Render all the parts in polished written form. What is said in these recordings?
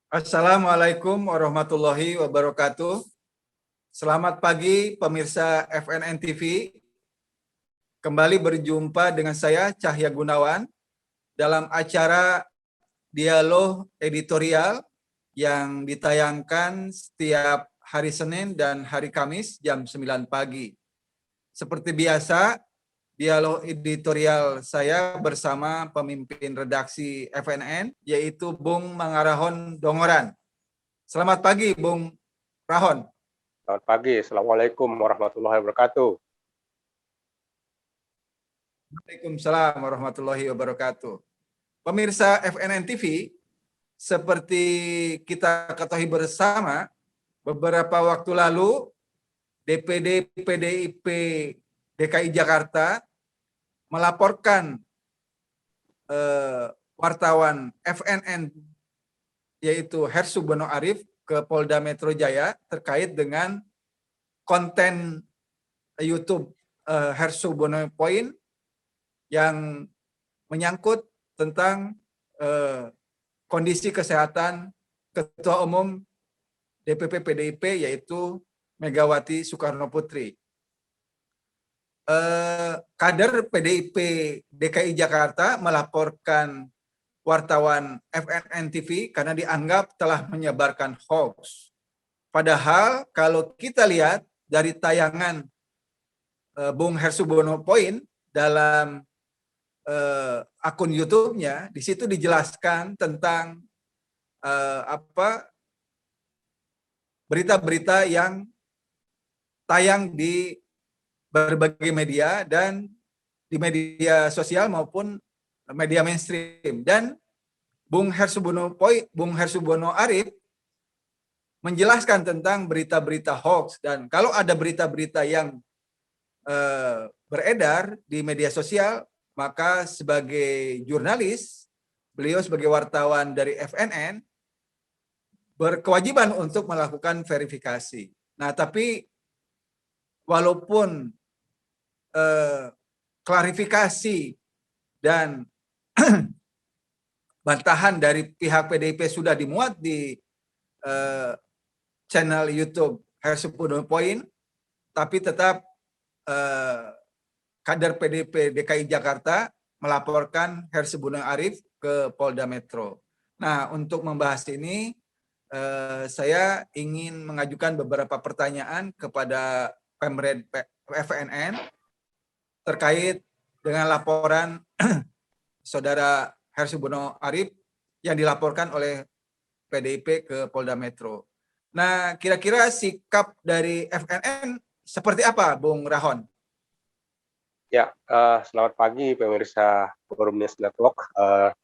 Assalamualaikum warahmatullahi wabarakatuh. Selamat pagi pemirsa FNN TV. Kembali berjumpa dengan saya Cahya Gunawan dalam acara Dialog Editorial yang ditayangkan setiap hari Senin dan hari Kamis jam 9 pagi. Seperti biasa, dialog editorial saya bersama pemimpin redaksi FNN, yaitu Bung Mangarahon Dongoran. Selamat pagi, Bung Rahon. Selamat pagi. Assalamualaikum warahmatullahi wabarakatuh. Waalaikumsalam warahmatullahi wabarakatuh. Pemirsa FNN TV, seperti kita ketahui bersama, beberapa waktu lalu DPD PDIP DKI Jakarta melaporkan wartawan FNN yaitu Hersu Bono Arif ke Polda Metro Jaya terkait dengan konten YouTube Hersu Bono Point yang menyangkut tentang kondisi kesehatan Ketua Umum DPP PDIP yaitu Megawati Soekarno Putri. Kader PDIP DKI Jakarta melaporkan wartawan FNN TV karena dianggap telah menyebarkan hoax. Padahal kalau kita lihat dari tayangan Bung Hersu Bono Point dalam akun YouTube-nya, di situ dijelaskan tentang berita-berita yang tayang di berbagai media dan di media sosial maupun media mainstream. Dan Bung Hersu Bono Arif menjelaskan tentang berita-berita hoax, dan kalau ada berita-berita yang beredar di media sosial, maka sebagai jurnalis, beliau sebagai wartawan dari FNN berkewajiban untuk melakukan verifikasi. Nah, tapi walaupun klarifikasi dan bantahan dari pihak PDIP sudah dimuat di channel YouTube Hersu Bono Point, tapi tetap kader PDIP DKI Jakarta melaporkan Hersu Bono Arif ke Polda Metro. Nah, untuk membahas ini, saya ingin mengajukan beberapa pertanyaan kepada Pemred FNN terkait dengan laporan saudara Hersu Bono Arif yang dilaporkan oleh PDIP ke Polda Metro. Nah, kira-kira sikap dari FNN seperti apa, Bung Rahon? Ya, selamat pagi pemirsa Forum News Network.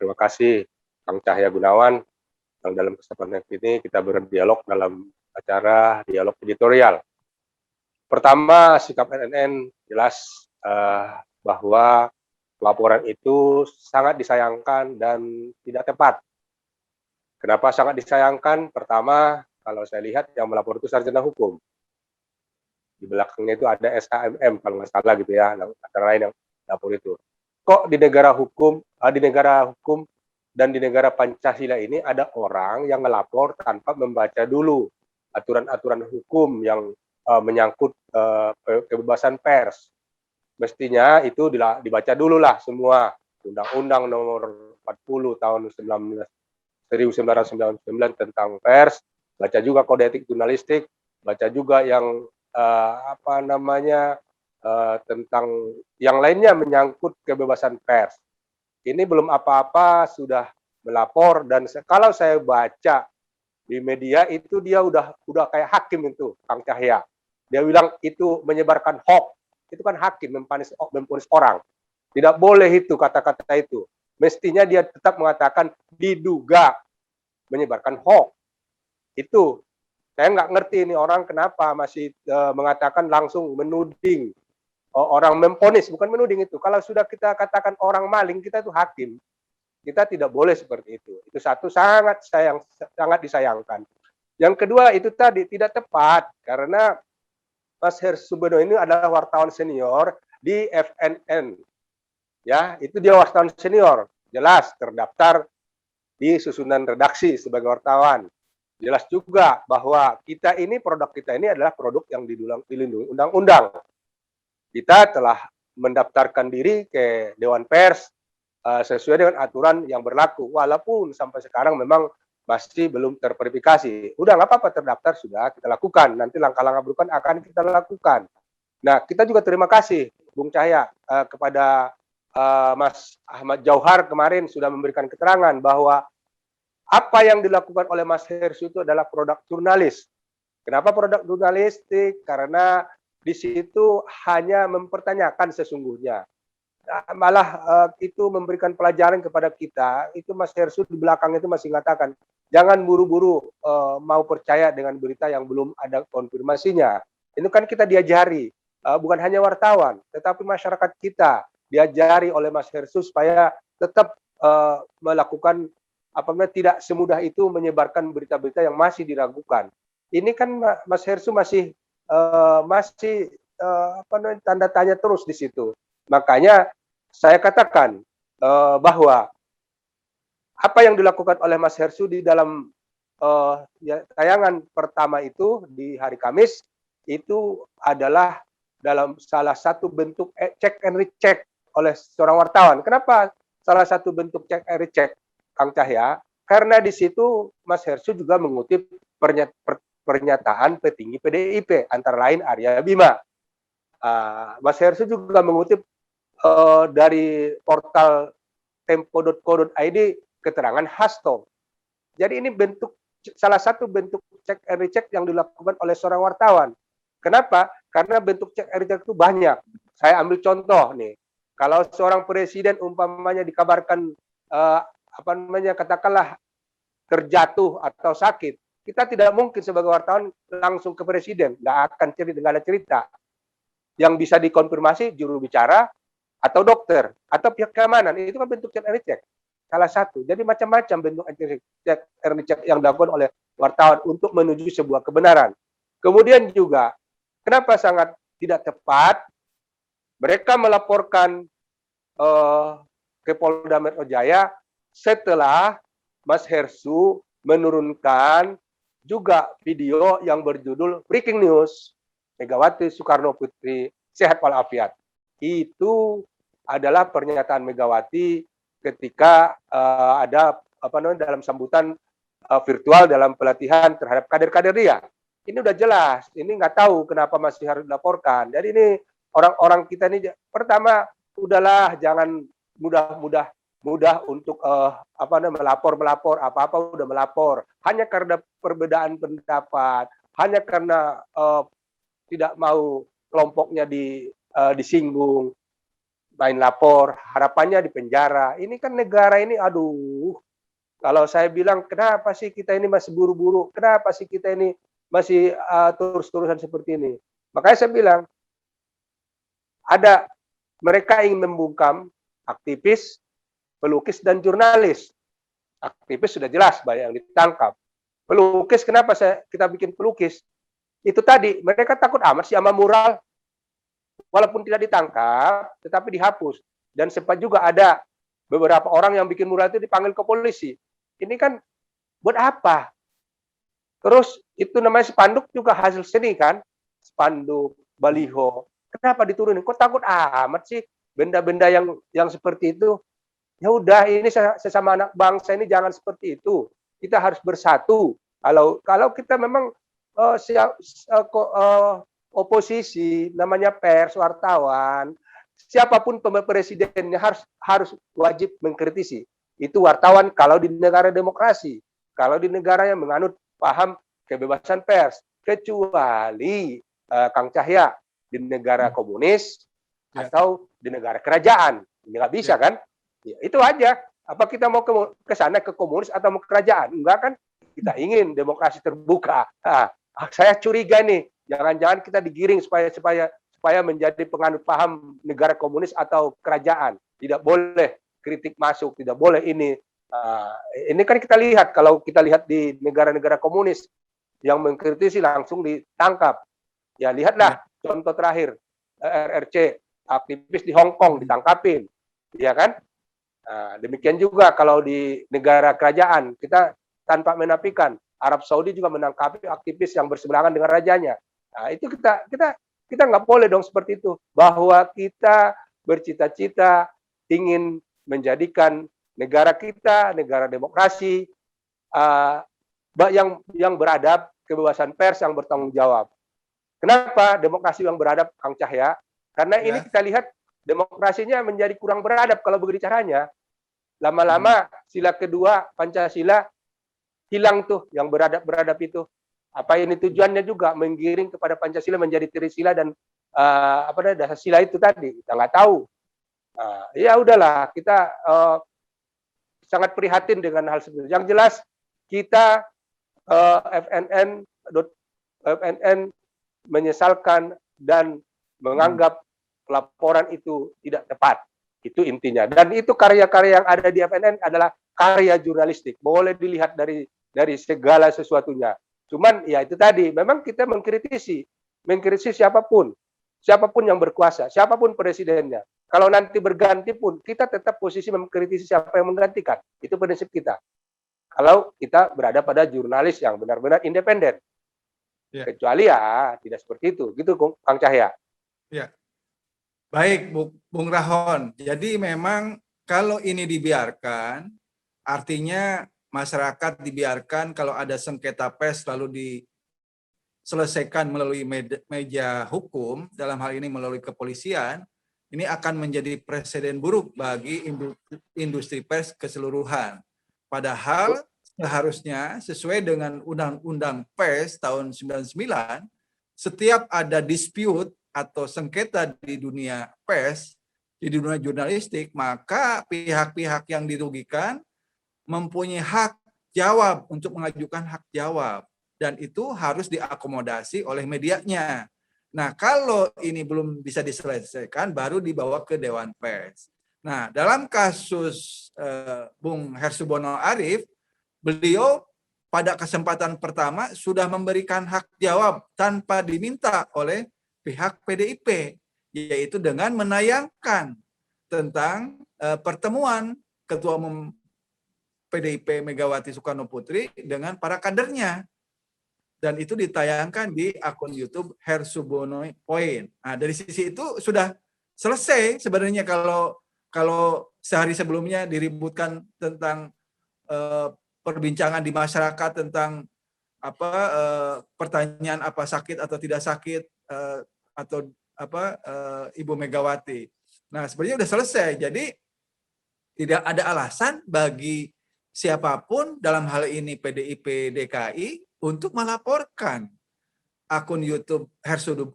Terima kasih Kang Cahya Gunawan yang dalam kesempatan ini kita berdialog dalam acara dialog editorial. Pertama, sikap FNN jelas bahwa laporan itu sangat disayangkan dan tidak tepat. Kenapa sangat disayangkan? Pertama, kalau saya lihat yang melapor itu sarjana hukum. Di belakangnya itu ada SHMM kalau nggak salah gitu ya, antara lain yang lapor itu. Kok di negara hukum dan di negara Pancasila ini ada orang yang melapor tanpa membaca dulu aturan-aturan hukum yang menyangkut kebebasan pers. Mestinya itu dibaca dulu lah semua. Undang-Undang nomor 40 tahun 1999 tentang pers, baca juga kode etik jurnalistik, baca juga yang tentang yang lainnya menyangkut kebebasan pers. Ini belum apa-apa sudah melapor, dan kalau saya baca di media itu dia udah kayak hakim itu, Kang Cahya. Dia bilang itu menyebarkan hoax. Itu kan hakim memponis orang. Tidak boleh itu kata-kata itu. Mestinya dia tetap mengatakan diduga menyebarkan hoax. Itu saya nggak ngerti ini orang kenapa masih mengatakan langsung menuding orang memponis, bukan menuding itu. Kalau sudah kita katakan orang maling, kita itu hakim. Kita tidak boleh seperti itu. Itu satu sangat disayangkan. Yang kedua itu tadi tidak tepat karena Mas Hersu Bono ini adalah wartawan senior di FNN. Ya, itu dia wartawan senior, jelas terdaftar di susunan redaksi sebagai wartawan. jelas juga bahwa produk kita ini adalah produk yang dilindungi undang-undang. Kita telah mendaftarkan diri ke Dewan Pers sesuai dengan aturan yang berlaku, walaupun sampai sekarang memang masih belum terverifikasi. Udah nggak apa-apa, terdaftar sudah kita lakukan. Nanti langkah-langkah berikutnya akan kita lakukan. Nah, kita juga terima kasih Bung Cahya kepada Mas Ahmad Jauhar kemarin sudah memberikan keterangan bahwa apa yang dilakukan oleh Mas Hersu itu adalah produk jurnalis. Kenapa produk jurnalistik? Karena di situ hanya mempertanyakan sesungguhnya. Malah itu memberikan pelajaran kepada kita. Itu Mas Hersu di belakang itu masih mengatakan, jangan buru-buru mau percaya dengan berita yang belum ada konfirmasinya. Itu kan kita diajari, bukan hanya wartawan, tetapi masyarakat kita diajari oleh Mas Hersu supaya tetap melakukan tidak semudah itu menyebarkan berita-berita yang masih diragukan. Ini kan Mas Hersu masih tanda tanya terus di situ. Makanya saya katakan bahwa apa yang dilakukan oleh Mas Hersu di dalam tayangan pertama itu di hari Kamis itu adalah dalam salah satu bentuk check and recheck oleh seorang wartawan. Kenapa salah satu bentuk check and recheck, Kang Cahya? Karena di situ Mas Hersu juga mengutip pernyataan petinggi PDIP, antara lain Arya Bima. Mas Hersu juga mengutip dari portal tempo.co.id keterangan Hasto. Jadi ini salah satu bentuk cek and recheck yang dilakukan oleh seorang wartawan. Kenapa? Karena bentuk cek and recheck itu banyak. Saya ambil contoh nih. Kalau seorang presiden umpamanya dikabarkan katakanlah terjatuh atau sakit, kita tidak mungkin sebagai wartawan langsung ke presiden, nggak ada cerita. Yang bisa dikonfirmasi juru bicara atau dokter atau pihak keamanan, itu kan bentuk check and recheck. Salah satu. Jadi macam-macam bentuk check and recheck yang dilakukan oleh wartawan untuk menuju sebuah kebenaran. Kemudian juga, kenapa sangat tidak tepat? Mereka melaporkan ke Polda Metro Jaya setelah Mas Hersu menurunkan juga video yang berjudul Breaking News Megawati Soekarno Putri sehat walafiat. Itu adalah pernyataan Megawati ketika ada dalam sambutan virtual dalam pelatihan terhadap kader-kader dia. Ini udah jelas. Ini nggak tahu kenapa masih harus dilaporkan. Jadi ini orang-orang kita ini pertama udahlah jangan mudah untuk melapor apa-apa udah melapor hanya karena perbedaan pendapat, hanya karena tidak mau kelompoknya disinggung, main lapor, harapannya di penjara. Ini kan negara ini, aduh, kalau saya bilang kenapa sih kita ini masih buru-buru, kenapa sih kita ini masih terus-terusan seperti ini. Makanya saya bilang, ada mereka ingin membungkam aktivis, pelukis, dan jurnalis. Aktivis sudah jelas banyak yang ditangkap. Pelukis, kenapa kita bikin pelukis? Itu tadi, mereka takut amat sih sama mural. Walaupun tidak ditangkap, tetapi dihapus. Dan sempat juga ada beberapa orang yang bikin mural itu dipanggil ke polisi. Ini kan buat apa? Terus itu namanya spanduk juga hasil seni kan? Spanduk, baliho. Kenapa diturunin? Kok takut amat sih benda-benda yang seperti itu? Ya udah, ini sesama anak bangsa ini jangan seperti itu. Kita harus bersatu. Kalau kita memang oposisi, namanya pers, wartawan, siapapun presidennya harus wajib mengkritisi. Itu wartawan kalau di negara demokrasi, kalau di negara yang menganut paham kebebasan pers, kecuali Kang Cahya di negara komunis atau di negara kerajaan, ini nggak bisa kan? Ya, itu aja. Apa kita mau ke sana ke komunis atau mau ke kerajaan? Enggak kan? Kita ingin demokrasi terbuka. Saya curiga nih. Jangan-jangan kita digiring supaya menjadi penganut paham negara komunis atau kerajaan. Tidak boleh kritik masuk, tidak boleh ini. Ini kan kita lihat, kalau kita lihat di negara-negara komunis yang mengkritisi langsung ditangkap. Ya lihatlah contoh terakhir, RRC, aktivis di Hong Kong ditangkapin. Ya kan? Demikian juga kalau di negara kerajaan, kita tanpa menafikan, Arab Saudi juga menangkap aktivis yang berseberangan dengan rajanya. Nah, itu kita nggak boleh dong seperti itu. Bahwa kita bercita-cita ingin menjadikan negara kita negara demokrasi, yang beradab, kebebasan pers yang bertanggung jawab. Kenapa demokrasi yang beradab, Kang Cahya? Karena ini kita lihat demokrasinya menjadi kurang beradab kalau begitu caranya. Lama-lama sila kedua Pancasila hilang tuh yang beradab itu. Apa ini tujuannya juga menggiring kepada Pancasila menjadi Trisila dan dasar sila itu tadi kita nggak tahu. Ya udahlah kita sangat prihatin dengan hal seperti itu. Yang jelas kita FNN menyesalkan dan menganggap laporan itu tidak tepat. Itu intinya. Dan itu karya-karya yang ada di FNN adalah karya jurnalistik. Boleh dilihat dari segala sesuatunya. Cuman ya itu tadi, memang kita mengkritisi siapapun yang berkuasa, siapapun presidennya. Kalau nanti berganti pun, kita tetap posisi mengkritisi siapa yang menggantikan. Itu prinsip kita. Kalau kita berada pada jurnalis yang benar-benar independen. Ya. Kecuali ya tidak seperti itu. Gitu Kang Cahya. Ya. Baik, Bung Rahon. Jadi memang kalau ini dibiarkan, artinya masyarakat dibiarkan kalau ada sengketa pers lalu diselesaikan melalui meja hukum, dalam hal ini melalui kepolisian, ini akan menjadi presiden buruk bagi industri pers keseluruhan. Padahal seharusnya sesuai dengan Undang-Undang Pers tahun 99, setiap ada dispute atau sengketa di dunia pers, di dunia jurnalistik, maka pihak-pihak yang dirugikan mempunyai hak jawab untuk mengajukan hak jawab. Dan itu harus diakomodasi oleh medianya. Nah, kalau ini belum bisa diselesaikan, baru dibawa ke Dewan Pers. Nah, dalam kasus Bung Hersubono Arif, beliau pada kesempatan pertama sudah memberikan hak jawab tanpa diminta oleh pihak PDIP, yaitu dengan menayangkan tentang pertemuan Ketua Umum PDIP Megawati Soekarno Putri dengan para kadernya. Dan itu ditayangkan di akun YouTube Hersubono Point. Nah, dari sisi itu sudah selesai sebenarnya kalau sehari sebelumnya diributkan tentang perbincangan di masyarakat tentang pertanyaan apa sakit atau tidak sakit atau Ibu Megawati. Nah, sebenarnya sudah selesai. Jadi tidak ada alasan bagi siapapun dalam hal ini PDIP DKI untuk melaporkan akun YouTube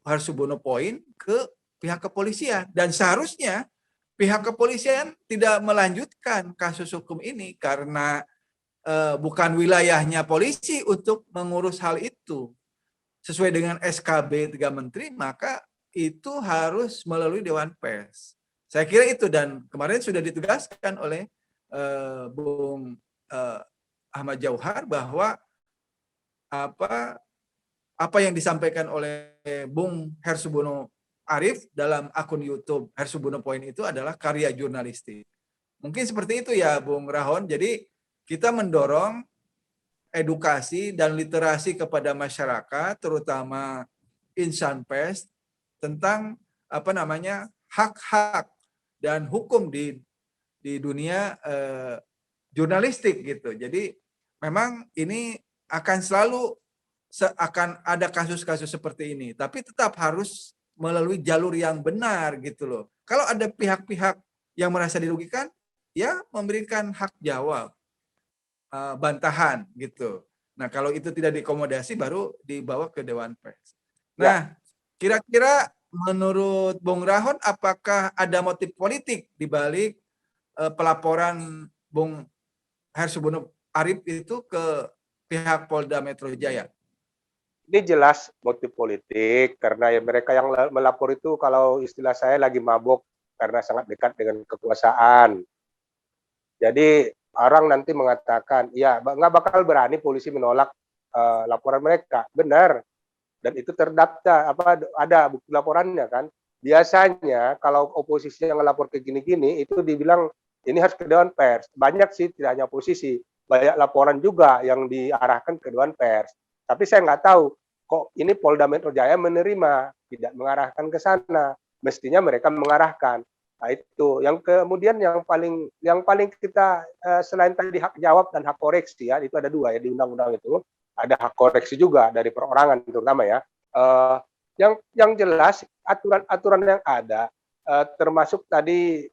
Hersubono Point ke pihak kepolisian. Dan seharusnya pihak kepolisian tidak melanjutkan kasus hukum ini karena bukan wilayahnya polisi untuk mengurus hal itu. Sesuai dengan SKB 3 Menteri, maka itu harus melalui Dewan Pers. Saya kira itu, dan kemarin sudah ditegaskan oleh Bung Ahmad Jauhar bahwa apa yang disampaikan oleh Bung Hersubono Arif dalam akun YouTube Hersubono Point itu adalah karya jurnalistik. Mungkin seperti itu ya Bung Rahon. Jadi kita mendorong edukasi dan literasi kepada masyarakat, terutama insan pers, tentang hak-hak dan hukum di dunia jurnalistik gitu. Jadi memang ini akan selalu akan ada kasus-kasus seperti ini, tapi tetap harus melalui jalur yang benar gitu loh. Kalau ada pihak-pihak yang merasa dirugikan, ya memberikan hak jawab, bantahan gitu. Nah, kalau itu tidak diakomodasi baru dibawa ke Dewan Pers. Nah, kira-kira menurut Bung Rahon apakah ada motif politik di balik pelaporan Bung Hersubono Arif itu ke pihak Polda Metro Jaya? Ini jelas motif politik karena ya mereka yang melapor itu kalau istilah saya lagi mabuk karena sangat dekat dengan kekuasaan. Jadi orang nanti mengatakan, ya nggak bakal berani polisi menolak laporan mereka. Benar. Dan itu terdaftar, ada bukti laporannya kan. Biasanya kalau oposisi yang melapor ke gini-gini, itu dibilang ini harus ke Dewan Pers. Banyak sih, tidak hanya oposisi. banyak laporan juga yang diarahkan ke Dewan Pers. Tapi saya nggak tahu kok ini Polda Metro Jaya menerima, tidak mengarahkan ke sana. Mestinya mereka mengarahkan. Nah, itu yang kemudian yang paling kita selain tadi hak jawab dan hak koreksi ya, itu ada dua ya di undang-undang itu. Ada hak koreksi juga dari perorangan terutama ya. Yang jelas aturan-aturan yang ada termasuk tadi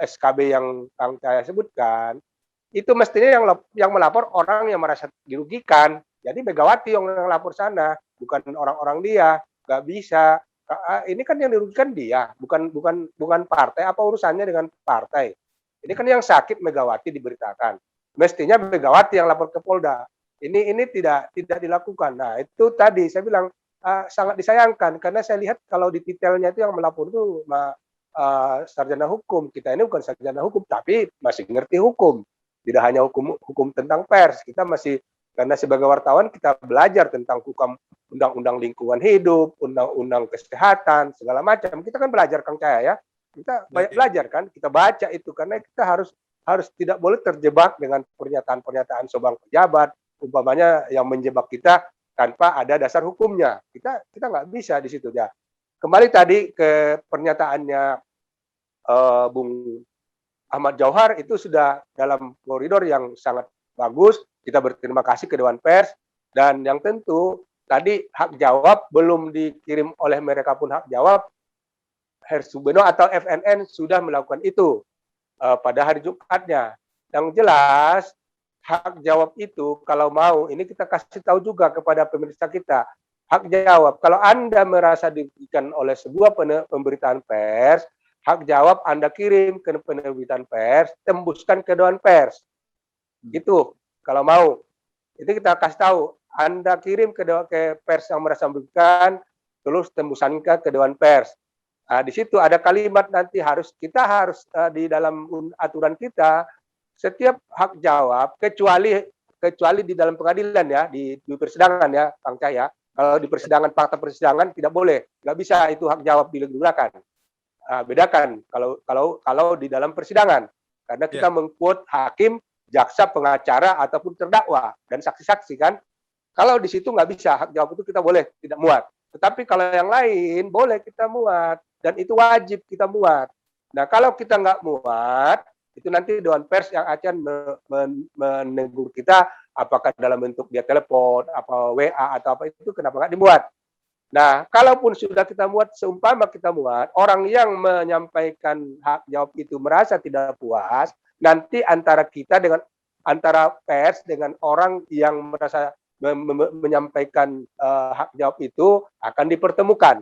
SKB yang Kang Cahaya sebutkan, itu mestinya yang melapor orang yang merasa dirugikan. Jadi Megawati yang lapor sana, bukan orang-orang dia. Nggak bisa. Ini kan yang dirugikan dia, bukan partai. Apa urusannya dengan partai? Ini kan yang sakit Megawati diberitakan. Mestinya Megawati yang lapor ke Polda. Ini tidak dilakukan. Nah itu tadi saya bilang sangat disayangkan karena saya lihat kalau di detailnya itu yang melapor itu sarjana hukum. Kita ini bukan sarjana hukum, tapi masih ngerti hukum. Tidak hanya hukum tentang pers, kita masih, karena sebagai wartawan kita belajar tentang hukum undang-undang lingkungan hidup, undang-undang kesehatan, segala macam. Kita kan belajar Kang Cahaya ya. Kita banyak belajar kan, kita baca itu karena kita harus tidak boleh terjebak dengan pernyataan-pernyataan seorang pejabat, umpamanya yang menjebak kita tanpa ada dasar hukumnya. Kita nggak bisa di situ ya. Kembali tadi ke pernyataannya Bung Ahmad Jauhar, itu sudah dalam koridor yang sangat bagus. Kita berterima kasih ke Dewan Pers, dan yang tentu tadi hak jawab belum dikirim oleh mereka pun hak jawab. Hersubeno atau FNN sudah melakukan itu pada hari Jumatnya. Yang jelas hak jawab itu kalau mau, ini kita kasih tahu juga kepada pemirsa kita, hak jawab kalau Anda merasa dirugikan oleh sebuah pemberitaan pers, hak jawab Anda kirim ke penerbitan pers, tembuskan ke Dewan Pers. Gitu, kalau mau. Itu kita kasih tahu, Anda kirim ke pers yang merasa merugikan, terus tembusan ke Dewan Pers. Nah, di situ ada kalimat nanti kita harus di dalam aturan kita, setiap hak jawab, kecuali di dalam pengadilan ya, di persidangan ya, Kang Cahya. Kalau di persidangan, fakta persidangan tidak boleh, nggak bisa itu hak jawab digunakan. Bedakan kalau di dalam persidangan, karena kita mengquote hakim, jaksa, pengacara ataupun terdakwa dan saksi-saksi kan. Kalau di situ nggak bisa hak jawab itu kita boleh tidak muat. Tetapi kalau yang lain boleh kita muat dan itu wajib kita muat. Nah kalau kita nggak muat, itu nanti Dewan Pers yang akan menegur kita apakah dalam bentuk dia telepon, apa WA atau apa itu kenapa nggak dimuat. Nah, kalaupun sudah kita muat, seumpama kita muat, orang yang menyampaikan hak jawab itu merasa tidak puas, nanti antara pers dengan orang yang merasa menyampaikan hak jawab itu akan dipertemukan,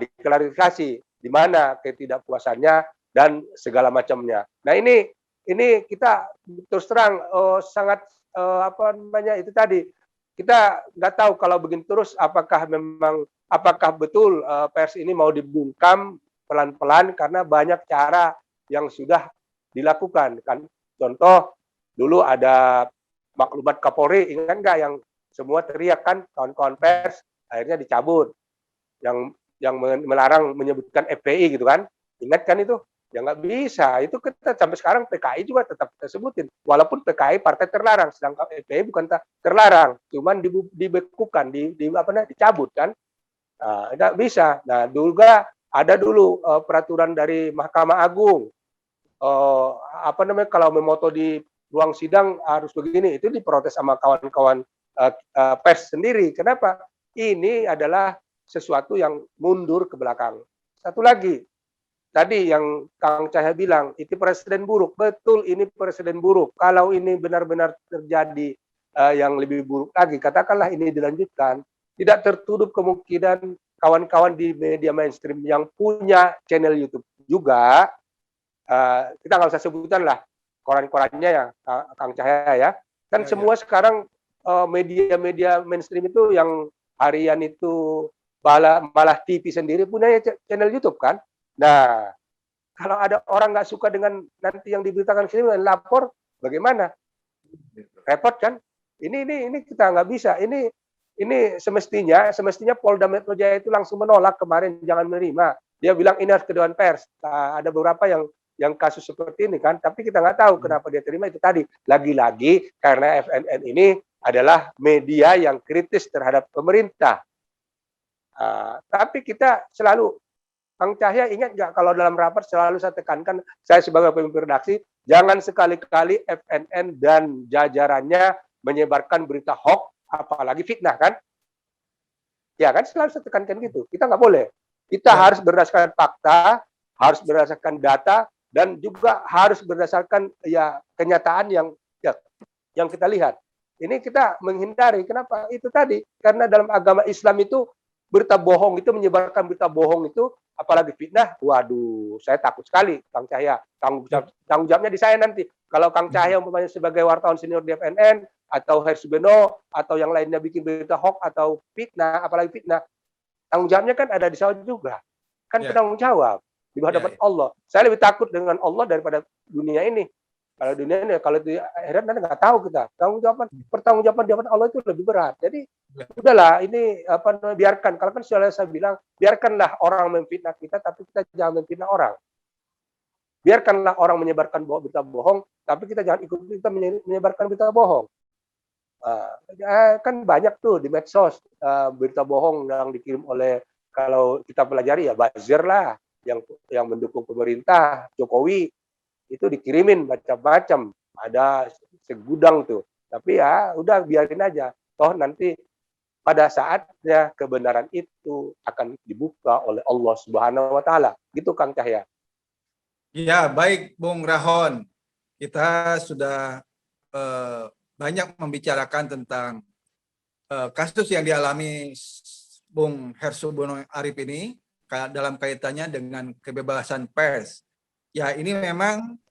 diklarifikasi di mana ketidakpuasannya dan segala macamnya. Nah, ini kita terus terang sangat itu tadi. Kita nggak tahu kalau begini terus apakah betul pers ini mau dibungkam pelan-pelan karena banyak cara yang sudah dilakukan kan. Contoh dulu ada maklumat Kapolri, ingat nggak yang semua teriak kan kawan-kawan pers, akhirnya dicabut yang melarang menyebutkan FPI gitu kan, ingat kan itu? Ya nggak bisa, itu kita sampai sekarang PKI juga tetap kita sebutin, walaupun PKI partai terlarang, sedangkan FPI bukan terlarang, cuman dibekukan, dicabut kan, nggak bisa. Nah ada dulu peraturan dari Mahkamah Agung, kalau memoto di ruang sidang harus begini, itu diprotes sama kawan-kawan pers sendiri. Kenapa? Ini adalah sesuatu yang mundur ke belakang. Satu lagi, tadi yang Kang Cahaya bilang, itu presiden buruk. Betul, ini presiden buruk. Kalau ini benar-benar terjadi yang lebih buruk lagi, katakanlah ini dilanjutkan, tidak tertutup kemungkinan kawan-kawan di media mainstream yang punya channel YouTube juga, kita nggak usah sebutan lah, koran-korannya ya, Kang Cahaya ya. Kan semua sekarang media-media mainstream itu yang harian itu malah TV sendiri punya channel YouTube kan. Nah, kalau ada orang nggak suka dengan nanti yang diberitakan sini lapor, bagaimana? Repot kan? Ini kita nggak bisa. Ini semestinya Polda Metro Jaya itu langsung menolak kemarin, jangan menerima. Dia bilang ini harus ke Dewan Pers. Ada beberapa yang yang kasus seperti ini kan, tapi kita nggak tahu kenapa dia terima itu tadi. Lagi-lagi karena FNN ini adalah media yang kritis terhadap pemerintah. Tapi kita selalu, Kang Cahya ingat nggak kalau dalam rapat selalu saya tekankan, saya sebagai pemimpin redaksi, jangan sekali-kali FNN dan jajarannya menyebarkan berita hoax, apalagi fitnah kan? Ya kan selalu saya tekankan gitu. Kita nggak boleh. Kita harus berdasarkan fakta, harus berdasarkan data, dan juga harus berdasarkan ya kenyataan yang kita lihat. Ini kita menghindari. Kenapa? Itu tadi. Karena dalam agama Islam itu berita bohong itu, menyebarkan berita bohong itu, apalagi fitnah, waduh, saya takut sekali, Kang Cahya. Tanggung jawabnya di saya nanti. Kalau Kang Cahya umpamanya sebagai wartawan senior di FNN, atau Hersubeno, atau yang lainnya bikin berita hoax atau fitnah, apalagi fitnah, tanggung jawabnya kan ada di saya juga. Kan penanggung jawab di hadapan Allah. Saya lebih takut dengan Allah daripada dunia ini. Kalau dunia ini, kalau di akhirat nanti nggak tahu kita. Pertanggungjawaban di hadapan Allah itu lebih berat. Jadi udahlah, ini apa namanya, biarkan. Kalau kan saya bilang, biarkanlah orang memfitnah kita, tapi kita jangan memfitnah orang. Biarkanlah orang menyebarkan berita bohong, tapi kita jangan ikut kita menyebarkan berita bohong. Kan banyak tuh di medsos berita bohong yang dikirim oleh, kalau kita pelajari ya buzzer lah, yang mendukung pemerintah Jokowi itu dikirimin macam-macam, ada segudang tuh. Tapi ya udah biarin aja, toh nanti pada saatnya kebenaran itu akan dibuka oleh Allah Subhanahu wa taala. Gitu Kang Cahya. Ya, baik Bung Rahon. Kita sudah banyak membicarakan tentang kasus yang dialami Bung Hersubeno Arif ini dalam kaitannya dengan kebebasan pers. Ya, ini memang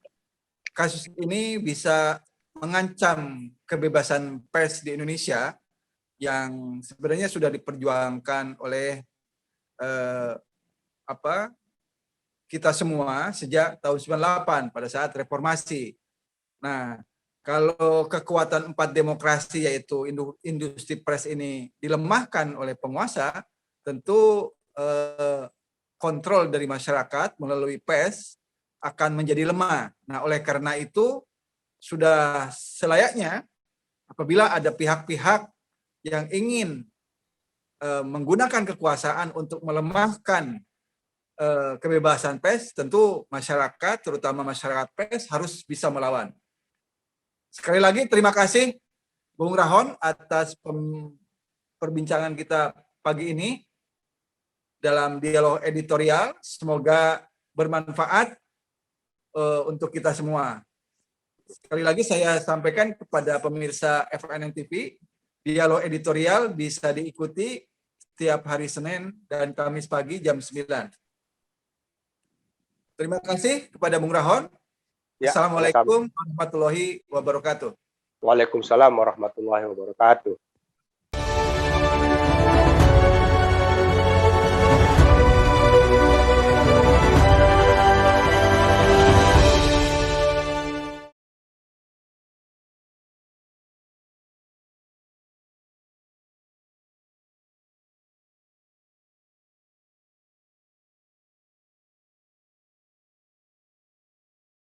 kasus ini bisa mengancam kebebasan pers di Indonesia yang sebenarnya sudah diperjuangkan oleh kita semua sejak tahun 98 pada saat reformasi. Nah, kalau kekuatan 4 demokrasi yaitu industri pers ini dilemahkan oleh penguasa, tentu kontrol dari masyarakat melalui pers akan menjadi lemah. Nah, oleh karena itu sudah selayaknya apabila ada pihak-pihak yang ingin menggunakan kekuasaan untuk melemahkan kebebasan pers, tentu masyarakat, terutama masyarakat pers harus bisa melawan. Sekali lagi terima kasih Bung Rahon atas perbincangan kita pagi ini dalam dialog editorial. Semoga bermanfaat untuk kita semua. Sekali lagi saya sampaikan kepada pemirsa FNN TV, dialog editorial bisa diikuti setiap hari Senin dan Kamis pagi jam 9. Terima kasih kepada Bung Rahon. Ya, Assalamualaikum warahmatullahi wabarakatuh. Waalaikumsalam warahmatullahi wabarakatuh.